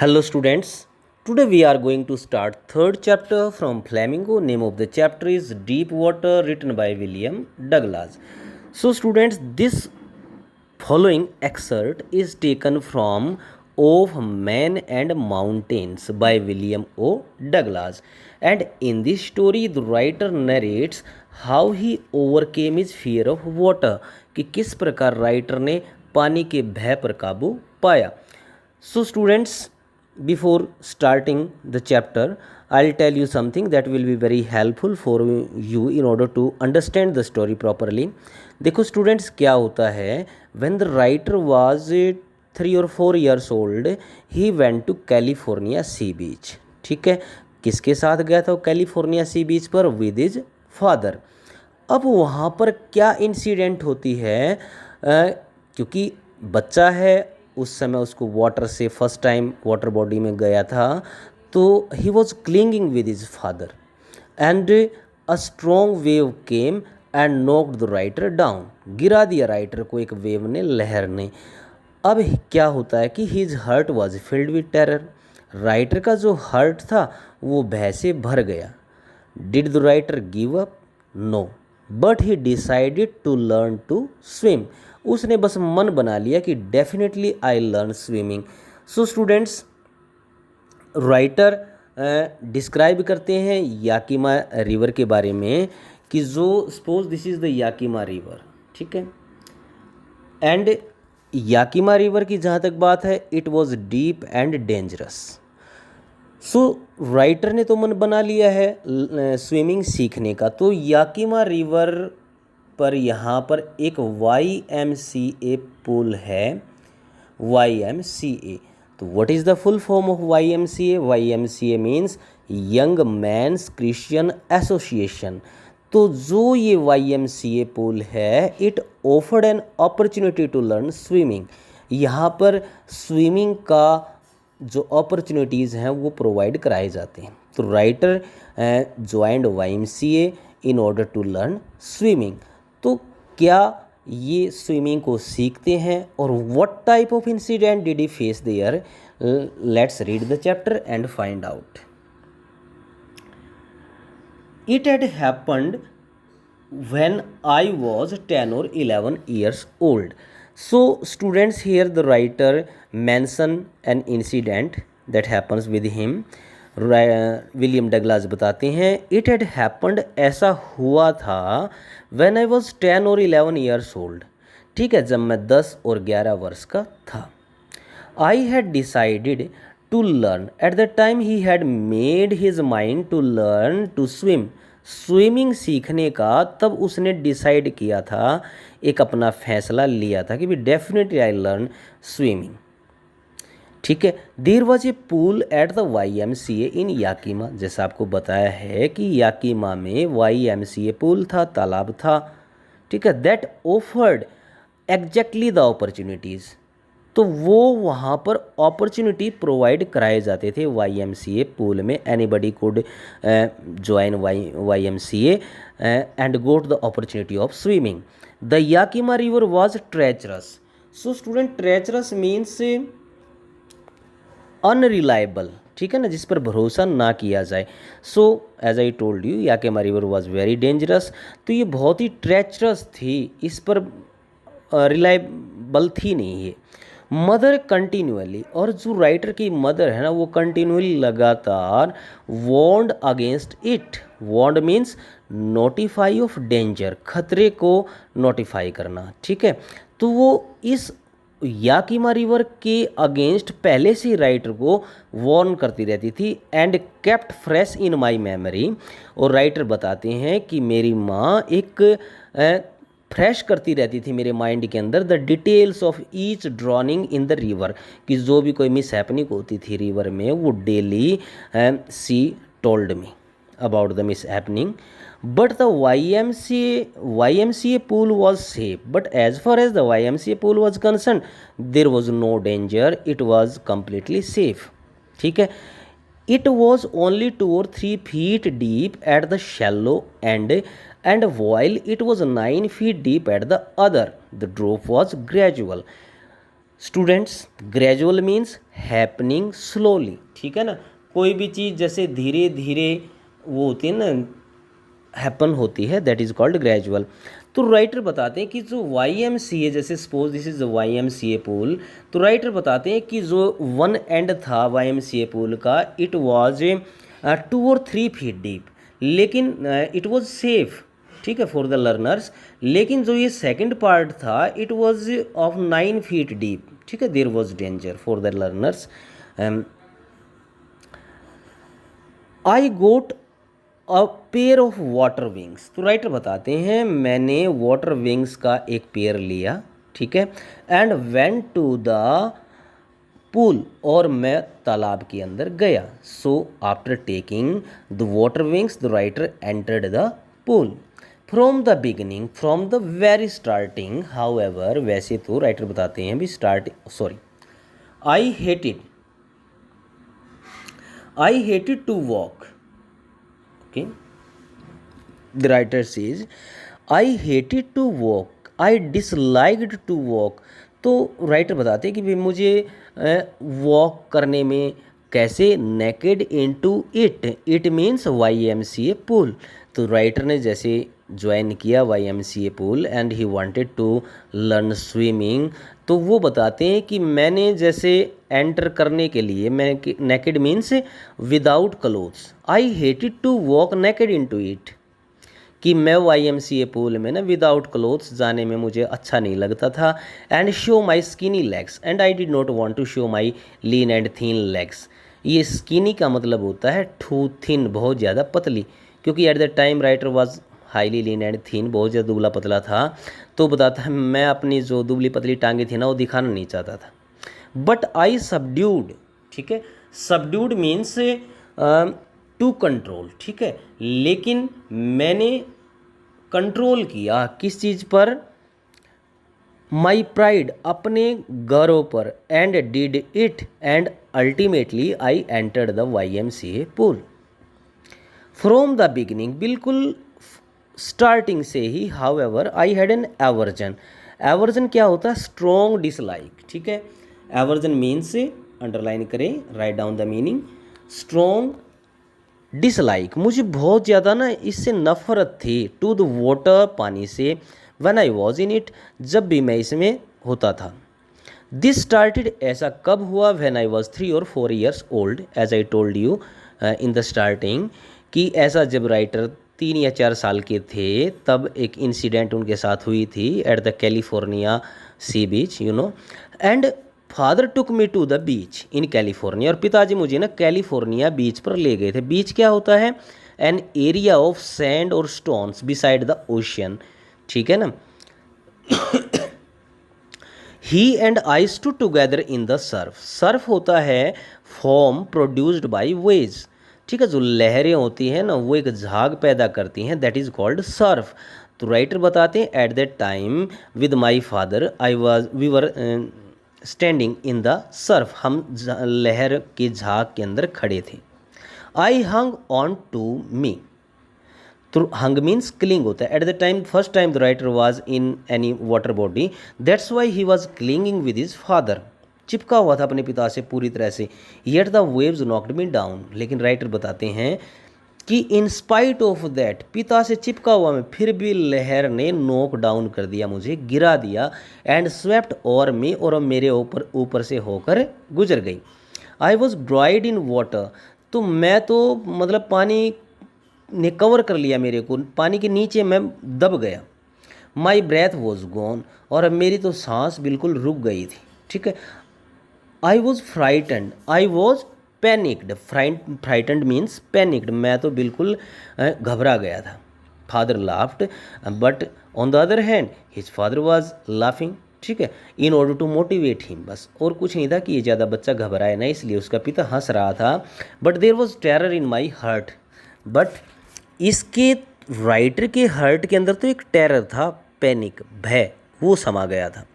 Hello students. Today we are going to start third chapter from Flamingo. Name of the chapter is Deep Water, written by William Douglas. So students, this following excerpt is taken from Of Men and Mountains by William O. Douglas. And in this story the writer narrates how he overcame his fear of water, कि किस प्रकार writer ने पानी के भय पर काबू पाया. So students, before starting the chapter, I'll tell you something that will be very helpful for you in order to understand the story properly. देखो स्टूडेंट्स, क्या होता है, when the writer was 3 or 4 years old, he went to California sea beach. ठीक है, किसके साथ गया था वो कैलिफोर्निया सी बीच पर? With his father. अब वहाँ पर क्या इंसिडेंट होती है, क्योंकि बच्चा है, उस समय उसको वाटर से फर्स्ट टाइम वाटर बॉडी में गया था, तो he was clinging with his father and a strong wave came and knocked the writer down. गिरा दिया राइटर को एक वेव ने, लहर ने. अब क्या होता है कि his heart was filled with terror. Writer का जो हर्ट था वो भय से भर गया. Did the writer give up? No, but he decided to learn to swim. उसने बस मन बना लिया कि definitely I learn swimming. So students, writer describe करते हैं याकीमा रिवर के बारे में कि जो suppose this is the Yakima river. ठीक है, एंड याकीमा रिवर की जहाँ तक बात है, it was deep and dangerous. So writer ने तो मन बना लिया है स्विमिंग सीखने का. तो याकीमा रिवर पर यहाँ पर एक YMCA पुल है. YMCA, तो what is the full form of YMCA? YMCA means young man's Christian association. तो जो ये YMCA पुल है, it offered an opportunity to learn swimming. यहाँ पर स्विमिंग का जो अपॉर्चुनिटीज़ हैं वो प्रोवाइड कराए जाते हैं. तो writer joined YMCA in order to learn swimming. तो क्या ये स्विमिंग को सीखते हैं, और what type of incident did he face there? Let's read the chapter and find out. It had happened when I was 10 or 11 years old. So students, here the writer mention an incident that happens with him. William Douglas बताते हैं it had happened, ऐसा हुआ था, when I was 10 और 11 years old. ठीक है, जब मैं 10 और 11 वर्ष का था. I had decided to learn, at the time he had made his mind to learn to swim. Swimming सीखने का तब उसने डिसाइड किया था, एक अपना फैसला लिया था कि भी डेफिनेटली आई लर्न स्विमिंग. ठीक है, there was a pool at the YMCA in Yakima. जैसा आपको बताया है कि याकीमा में YMCA पूल था, तालाब था. ठीक है, that offered exactly the opportunities. तो वो वहाँ पर अपॉर्चुनिटी प्रोवाइड कराए जाते थे YMCA पूल में. Anybody could join YMCA and got the opportunity of swimming. The Yakima river was treacherous. So student, treacherous means unreliable. ठीक है ना, जिस पर भरोसा ना किया जाए. So as I told you, Yakima river was very dangerous. तो ये बहुत ही ट्रेचरस थी, इस पर रिलायबल थी नहीं ये. मदर कंटिन्यूअली, और जो राइटर की मदर है ना, वो कंटिन्यूअली लगातार warned against it. Warned means notify of danger, खतरे को नोटिफाई करना. ठीक है, तो वो इस याकीमा रिवर के अगेंस्ट पहले से ही राइटर को वार्न करती रहती थी. And kept fresh in my memory, और राइटर बताते हैं कि मेरी माँ एक फ्रेश करती रहती थी मेरे माइंड के अंदर the details of each drowning in the river, कि जो भी कोई मिस हैपनिंग होती थी रिवर में, वो daily C told me about the miss happening. But the YMCA pool was safe. But as far as the YMCA pool was concerned, there was no danger. It was completely safe. ठीक है, it was only 2 or 3 feet deep at the shallow end, and while it was 9 feet deep at the other, the drop was gradual. Students, gradual means happening slowly, ठीक है ना, कोई भी चीज़ जैसे धीरे धीरे वो होती है ना, हैपन होती है, दैट इज़ कॉल्ड ग्रेजुअल। तो राइटर बताते हैं कि जो वाई एम सी ए, जैसे suppose this is Y M C A pool, तो राइटर बताते हैं कि जो वन एंड था Y M C A pool का, इट वॉज 2 और 3 फीट डीप, लेकिन इट वॉज सेफ, ठीक है, फॉर द लर्नर्स। लेकिन जो ये सेकंड पार्ट था, it was of 9 feet deep, ठीक है, there was danger for the learners. I got a pair of water wings, तो राइटर बताते हैं मैंने वाटर विंग्स का एक पेयर लिया, ठीक है, and went to the pool, और मैं तालाब के अंदर गया। So after taking the water wings the writer entered the pool. From the beginning, from the very starting, however, वैसे तो राइटर बताते हैं भी I hated to walk, okay, the writer says I hated to walk, I disliked to walk। तो writer बताते हैं कि भाई मुझे वॉक करने में कैसे, naked into it means Y M C A pool. तो राइटर ने जैसे ज्वाइन किया Y M C A pool and he wanted to learn swimming, तो वो बताते हैं कि मैंने जैसे एंटर करने के लिए, मैं naked means without clothes, I hated to walk naked into it, कि मैं Y M C A pool में ना विदाउट क्लोथ्स जाने में मुझे अच्छा नहीं लगता था। And show my skinny legs and I did not want to show my lean and thin legs. ये स्किनी का मतलब होता है टू थिन, बहुत ज़्यादा पतली, क्योंकि eight the time writer was highly lean and थीन, बहुत ज़्यादा दुबला पतला था। तो बताता है मैं अपनी जो दुबली पतली टांगे थी ना वो दिखाना नहीं चाहता था। बट आई सबड्यूड, ठीक है, सबड्यूड मीन्स टू कंट्रोल, ठीक है, लेकिन मैंने कंट्रोल किया किस चीज़ पर, माई प्राइड, अपने गर्व पर, and did it, and ultimately I entered the Y M C A pool. From the beginning, बिल्कुल स्टार्टिंग से ही, however I had an aversion. Aversion क्या होता है, स्ट्रॉन्ग डिसलाइक, ठीक है, एवर्जन मीन्स, अंडरलाइन करें, write down the meaning, strong dislike, मुझे बहुत ज़्यादा ना इससे नफरत थी, टू द वाटर, पानी से, when I was in it, जब भी मैं इसमें होता था। दिस स्टार्टेड, ऐसा कब हुआ, when I was 3 or 4 years old, as I told you in the starting, कि ऐसा जब राइटर 3 या 4 साल के थे तब एक इंसिडेंट उनके साथ हुई थी at the California sea beach, you know, and father took me to the beach in California, और पिताजी मुझे ना कैलिफोर्निया बीच पर ले गए थे। बीच क्या होता है, एन एरिया ऑफ सैंड और स्टोन्स बिसाइड द ओशियन, ठीक है ना। He and I stood together in the surf, surf होता है फॉर्म प्रोड्यूस्ड बाई वेव्स, ठीक है, जो लहरें होती हैं ना वो एक झाग पैदा करती हैं, दैट इज़ कॉल्ड सर्फ। तो राइटर बताते हैं at that time with my father we were standing in the surf, हम लहर के झाग के अंदर खड़े थे। आई हंग ऑन टू मी, तो हंग मीन्स क्लिंग होता है। Eight the time first time the writer was in any water body, that's why he was clinging with his father, चिपका हुआ था अपने पिता से पूरी तरह से। Yet the waves knocked me down, लेकिन राइटर बताते हैं कि इन स्पाइट ऑफ दैट, पिता से चिपका हुआ मैं, फिर भी लहर ने नॉक डाउन कर दिया, मुझे गिरा दिया, एंड स्वेप्ट ओवर मी, और मेरे ऊपर से होकर गुजर गई। I was dried in water, तो मैं तो मतलब पानी ने कवर कर लिया मेरे को, पानी के नीचे मैं दब गया। माई ब्रेथ वॉज गॉन, और मेरी तो सांस बिल्कुल रुक गई थी, ठीक है। I was frightened, I was panicked, frightened means panicked, मैं तो बिल्कुल घबरा गया था। Father laughed, but on the other hand his father was laughing, ठीक है, in order to motivate him, बस और कुछ नहीं था कि ये ज़्यादा बच्चा घबराए ना, इसलिए उसका पिता हंस रहा था। But there was terror in my heart, but इसके राइटर के हार्ट के अंदर तो एक टेरर था, पैनिक, भय, वो समा गया था।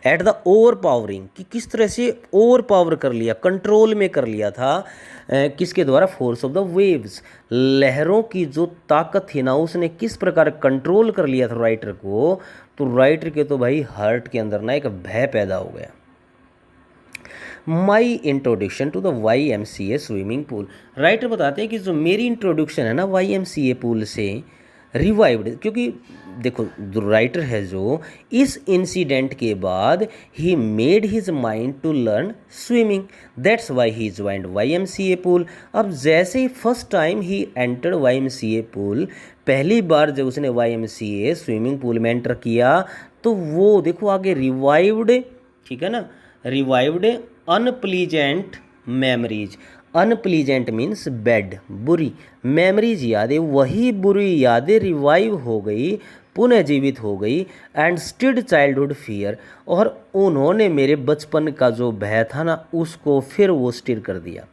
एट द ओवर पावरिंग, कि किस तरह से ओवर पावर कर लिया, कंट्रोल में कर लिया था, किसके द्वारा, फोर्स ऑफ द वेव्स, लहरों की जो ताकत थी ना उसने किस प्रकार कंट्रोल कर लिया था राइटर को। तो राइटर के तो भाई हार्ट के अंदर ना एक भय पैदा हो गया। My introduction to the YMCA swimming pool. Writer बताते हैं कि जो मेरी इंट्रोडक्शन है ना YMCA पूल से रिवाइव्ड, क्योंकि देखो जो राइटर है जो इस इंसिडेंट के बाद he made his mind to learn swimming, that's why he joined YMCA pool. अब जैसे ही first time he enter YMCA pool, पहली बार जब उसने YMCA स्विमिंग पूल में एंटर किया तो वो देखो आगे रिवाइव्ड, ठीक है ना, revived unpleasant memories. Unpleasant means bad, बुरी मेमोरीज यादें, वही बुरी यादें रिवाइव हो गई, पुनः जीवित हो गई। एंड स्टिड चाइल्डहुड फियर, और उन्होंने मेरे बचपन का जो भय था ना उसको फिर वो स्टिर कर दिया।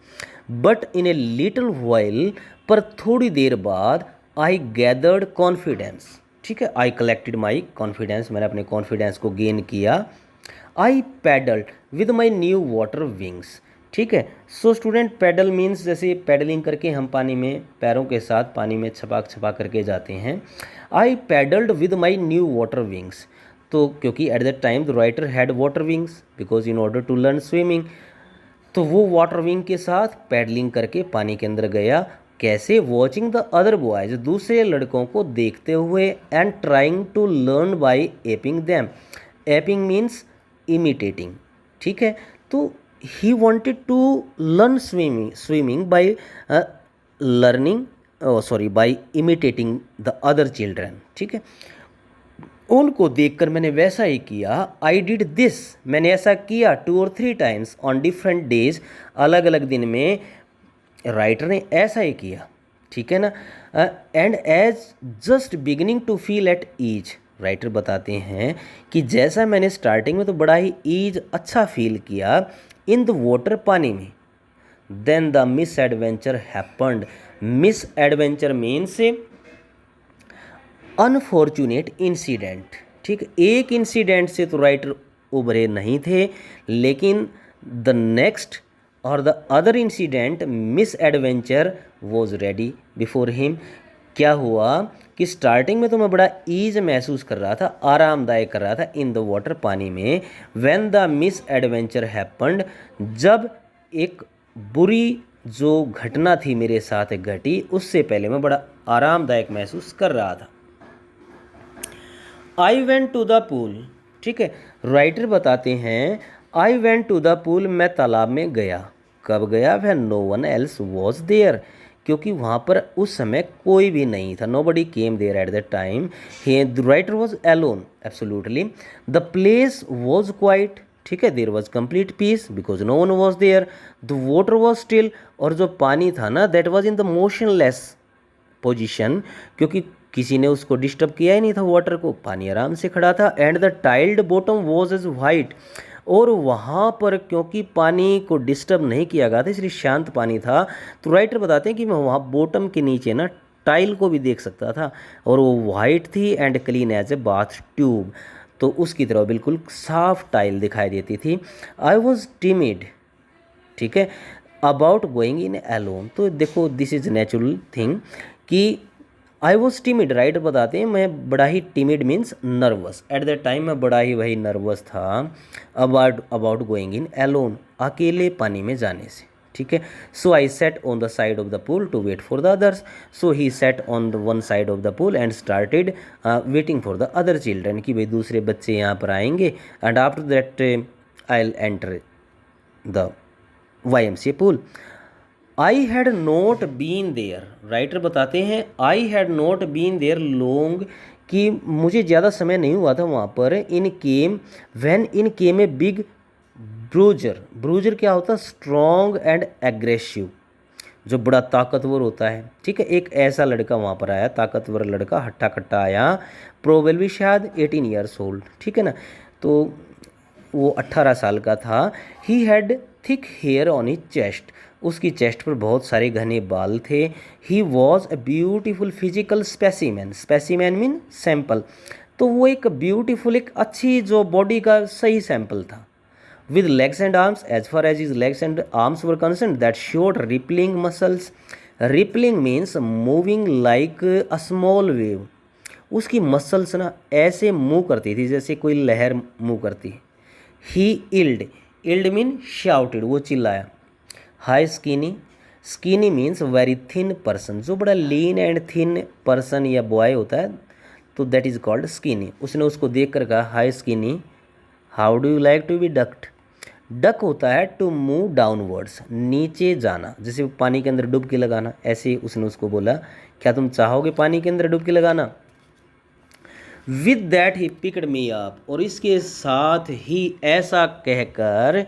But in a little while, पर थोड़ी देर बाद, आई गैदर्ड कॉन्फिडेंस, ठीक है, आई कलेक्टेड माई कॉन्फिडेंस, मैंने अपने कॉन्फिडेंस को गेन किया। I paddled with my new water wings, ठीक है। सो स्टूडेंट पैडल मीन्स जैसे पैडलिंग करके हम पानी में पैरों के साथ पानी में छपाक छपा करके जाते हैं। I paddled with my new water wings, तो क्योंकि at that time the writer had water wings because in order to learn swimming, तो वो वाटर विंग के साथ पैडलिंग करके पानी के अंदर गया। कैसे? वॉचिंग द अदर बॉयज, दूसरे लड़कों को देखते हुए, and trying to learn by aping them. Aping means imitating, ठीक है। तो he wanted to learn swimming by learning, by imitating the other children, ठीक है। उनको देखकर मैंने वैसा ही किया। आई डिड दिस, मैंने ऐसा किया 2 or 3 times on different days, अलग अलग दिन में राइटर ने ऐसा ही किया, ठीक है ना। And as just beginning to feel at ease, writer बताते हैं कि जैसा मैंने स्टार्टिंग में तो बड़ा ही ईज अच्छा फील किया इन द वाटर, पानी में, then the misadventure happened. Misadventure means unfortunate incident, ठीक। एक इंसिडेंट से तो राइटर उभरे नहीं थे, लेकिन द नेक्स्ट और the other incident miss adventure was ready before him. क्या हुआ कि स्टार्टिंग में तो मैं बड़ा ईज महसूस कर रहा था, आरामदायक कर रहा था इन द वाटर, पानी में। When the misadventure happened, जब एक बुरी जो घटना थी मेरे साथ घटी, उससे पहले मैं बड़ा आरामदायक महसूस कर रहा था। I went to the pool, ठीक है। राइटर बताते हैं I went to the pool, मैं तालाब में गया। कब गया? When no one else was there, क्योंकि वहाँ पर उस समय कोई भी नहीं था। Nobody came there at that time. The writer was alone, absolutely. The place was quiet, ठीक है, there was complete peace because no one was there. The water was still, और जो पानी था ना that was in the motionless position, क्योंकि किसी ने उसको डिस्टर्ब किया ही नहीं था वाटर को, पानी आराम से खड़ा था। And the tiled bottom was as white, और वहाँ पर क्योंकि पानी को डिस्टर्ब नहीं किया गया था इसलिए शांत पानी था। तो राइटर बताते हैं कि मैं वहाँ बॉटम के नीचे ना टाइल को भी देख सकता था, और वो वाइट थी and clean as a bathtub, तो उसकी तरह बिल्कुल साफ टाइल दिखाई देती थी। आई वॉज टिमिड, ठीक है, अबाउट गोइंग इन एलोन। तो देखो दिस इज नेचुरल थिंग कि आई वॉज टिमिड, राइटर बताते हैं मैं बड़ा ही timid means nervous, at that time मैं बड़ा ही वही नर्वस था अबाउट गोइंग इन एलोन, अकेले पानी में जाने से, ठीक है। So I sat on the side of the pool to wait for the others. So he sat on the one side of the pool and started waiting for the other children, कि भाई दूसरे बच्चे यहाँ पर आएंगे। And after that I will enter the YMCA pool. I had not been there, writer बताते हैं I had not been there long, कि मुझे ज़्यादा समय नहीं हुआ था वहाँ पर। In came when in came a big bruiser, bruiser क्या होता है? स्ट्रॉन्ग एंड एग्रेसिव, जो बड़ा ताकतवर होता है, ठीक है। एक ऐसा लड़का वहाँ पर आया, ताकतवर लड़का, हट्टा कट्टा आया, प्रोबेबली शायद 18 ईयर्स ओल्ड, ठीक है ना। तो वो 18 साल का था। He had thick hair on his chest, उसकी चेस्ट पर बहुत सारे घने बाल थे। He was a beautiful physical specimen, specimen mean sample, तो वो एक ब्यूटीफुल, एक अच्छी जो बॉडी का सही सैंपल था। With legs and arms, as far as his legs and arms were concerned, that showed rippling muscles. Rippling means moving like a small wave, उसकी मसल्स ना ऐसे मूव करती थी जैसे कोई लहर मूव करती है। ही इल्ड, इल्ड मीन शाउटेड, वो चिल्लाया। High skinny, skinny means very thin person, जो बड़ा लीन एंड थिन पर्सन या बॉय होता है तो दैट इज़ कॉल्ड स्किनी। उसने उसको देख कर कहा hi skinny, how do you like to be ducked. Duck होता है टू मूव डाउनवर्ड्स, नीचे जाना, जैसे पानी के अंदर डुबकी लगाना, ऐसे उसने उसको बोला क्या तुम चाहोगे पानी के अंदर डुबकी लगाना। With that he picked me up, और इसके साथ ही ऐसा कहकर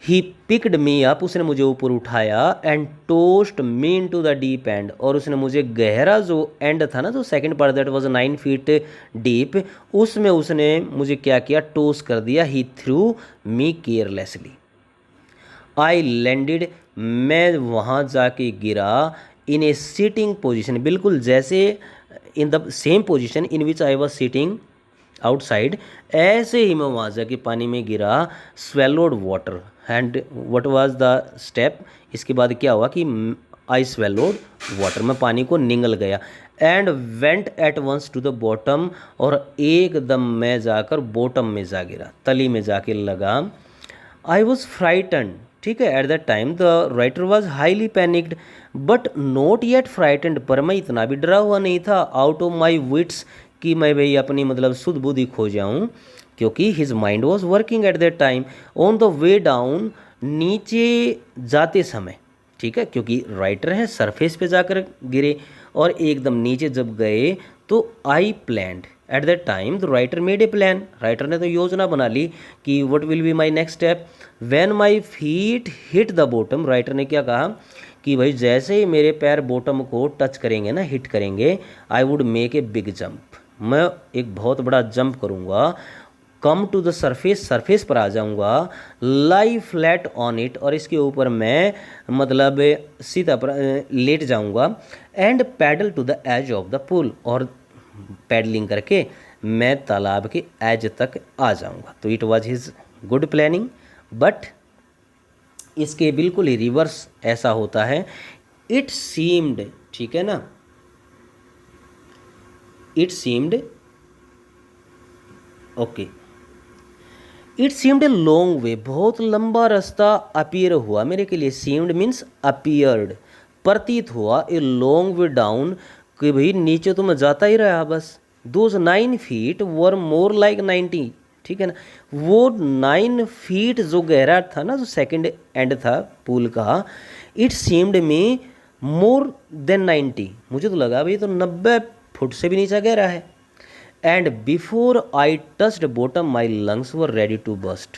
ही पिकड मी अप, उसने मुझे ऊपर उठाया, and tossed me into the deep end, और उसने मुझे गहरा जो एंड था ना, जो second part that was 9 feet deep, उसमें उसने मुझे क्या किया, टोस कर दिया। He threw me carelessly, I landed, मैं वहाँ जाके गिरा, इन ए सिटिंग पोजिशन, बिल्कुल जैसे in the same position in which I was sitting outside, ऐसे ही मैं वहाँ जाके पानी में गिरा। Swallowed water, and what was the step, इसके बाद क्या हुआ कि आई स्वेलोड वाटर, मैं पानी को निगल गया। And went at once to the bottom, और एकदम मैं जाकर बॉटम में जा गिरा, तली में जाके लगा। आई वॉज फ्राइटन, ठीक है, eight that time the writer was highly panicked but not yet frightened, पर मैं इतना भी डरा हुआ नहीं था, आउट ऑफ माई विट्स, कि मैं भाई अपनी मतलब शुद्ध बुद्धि खो जाऊँ, क्योंकि his mind was working at that time. On the way down, नीचे जाते समय, ठीक है, क्योंकि राइटर है सरफेस पे जाकर गिरे, और एकदम नीचे जब गए तो I planned at that time the writer made a plan, writer ने तो योजना बना ली कि what will be my next step. When my feet hit the bottom, writer ने क्या कहा कि भाई जैसे ही मेरे पैर बॉटम को टच करेंगे ना, हिट करेंगे, I would make a big jump, मैं एक बहुत बड़ा जंप करूँगा, come to the surface, surface पर आ जाऊँगा, लाई फ्लैट ऑन इट, और इसके ऊपर मैं मतलब सीधा पर लेट जाऊँगा, and paddle to the edge of the pool, और पैडलिंग करके मैं तालाब के एज तक आ जाऊँगा। तो it was his good planning, but इसके बिल्कुल ही रिवर्स ऐसा होता है। इट सीम्ड, ठीक है ना, it seemed, okay, it seemed a long way, बहुत लंबा रास्ता अपीयर हुआ मेरे के लिए। सीम्ड मीन्स अपीयर्ड, प्रतीत हुआ, ए लॉन्ग वे डाउन, कि भाई नीचे तो मैं जाता ही रहा बस। Those 9 feet were more like 90, ठीक है ना, वो 9 फीट जो गहरा था ना, जो सेकंड एंड था पूल का, it seemed me more than 90, मुझे तो लगा भाई तो 90 फुट से भी नीचा गहरा है। And before I touched bottom my lungs were ready to burst,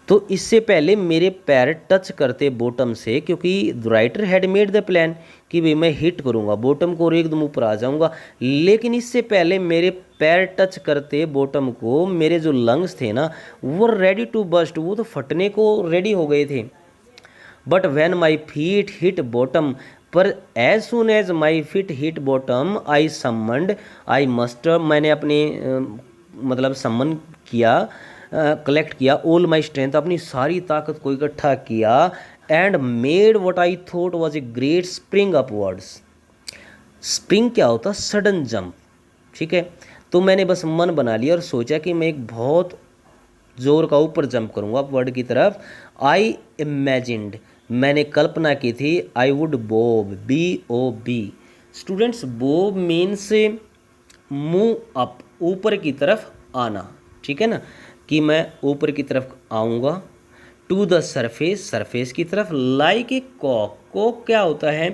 तो इससे पहले मेरे पैर टच करते बॉटम से, क्योंकि writer had made the plan कि भाई मैं हिट करूंगा बॉटम को और एकदम ऊपर आ जाऊंगा, लेकिन इससे पहले मेरे पैर टच करते बॉटम को, मेरे जो लंग्स थे ना वो रेडी टू बस्ट, वो तो फटने को रेडी हो गए थे। But when my feet hit bottom, पर as soon as my feet hit bottom I summoned, I muster, मैंने अपने मतलब सम्मन किया, कलेक्ट किया, ऑल माई स्ट्रेंथ, अपनी सारी ताकत को इकट्ठा किया, and made what I thought was a great spring upwards. Spring क्या होता, सडन जंप, ठीक है, तो मैंने बस मन बना लिया और सोचा कि मैं एक बहुत जोर का ऊपर जंप करूंगा अपवर्ड की तरफ। आई इमेजिन्ड, मैंने कल्पना की थी, I would Bob, BOB। Students, Bob means move up, ऊपर की तरफ आना, ठीक है ना, कि मैं ऊपर की तरफ आऊँगा, टू द सरफेस, सरफेस की तरफ, लाइक ए कॉक। कॉक क्या होता है,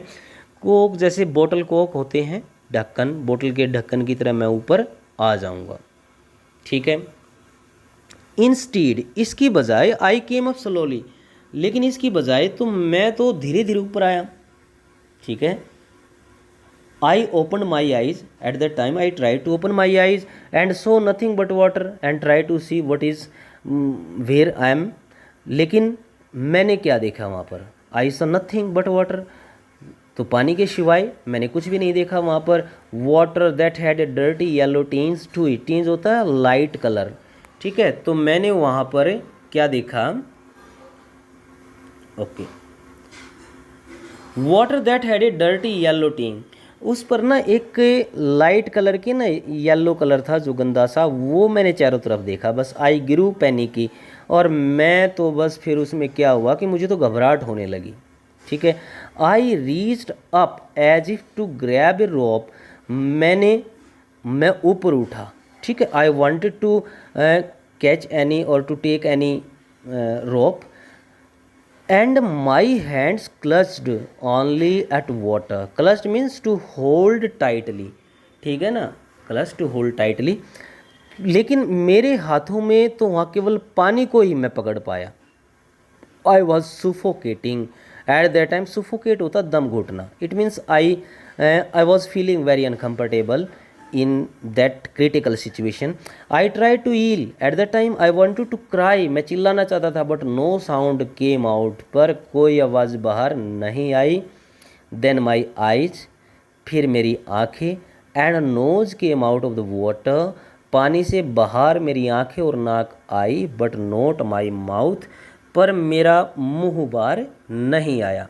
कॉक जैसे बोतल कॉक होते हैं, ढक्कन, बोतल के ढक्कन की तरह मैं ऊपर आ जाऊँगा, ठीक है। इंस्टीड, इसकी बजाय आई केम अप स्लोली, लेकिन इसकी बजाय तो मैं तो धीरे धीरे ऊपर आया, ठीक है। I open my eyes, at that time I try to open my eyes and saw nothing but water and try to see what is where I am, लेकिन मैंने क्या देखा वहाँ पर, I saw nothing but water, तो पानी के सिवाय मैंने कुछ भी नहीं देखा वहाँ पर। Water that had a dirty yellow tinge to it, tinge होता है लाइट कलर, ठीक है, तो मैंने वहाँ पर क्या देखा, okay, water that had a dirty yellow tin, उस पर ना एक लाइट कलर की ना येलो कलर था जो गंदा सा, वो मैंने चारों तरफ देखा बस। आई गिरू पैनिकी, और मैं तो बस फिर उसमें क्या हुआ कि मुझे तो घबराहट होने लगी। ठीक है, I reached up as if to grab a rope, मैं ऊपर उठा। ठीक है, I wanted to catch any और to take any rope and my hands clutched only at water. Clutched means to hold tightly, ठीक है ना, क्लच टू होल्ड टाइटली। लेकिन मेरे हाथों में तो वहाँ केवल पानी को ही मैं पकड़ पाया। I was suffocating at that time. Suffocate होता दम घुटना। It means I was feeling very uncomfortable in that critical situation. I tried to yell at that time. I wanted to cry. मैं चिल्लाना चाहता था but no sound came out. पर कोई आवाज़ बाहर नहीं आई. Then my eyes, फिर मेरी आँखें, and nose came out of the water. पानी से बाहर मेरी आँखें और नाक आई but not my mouth. पर मेरा मुँह बाहर नहीं आया.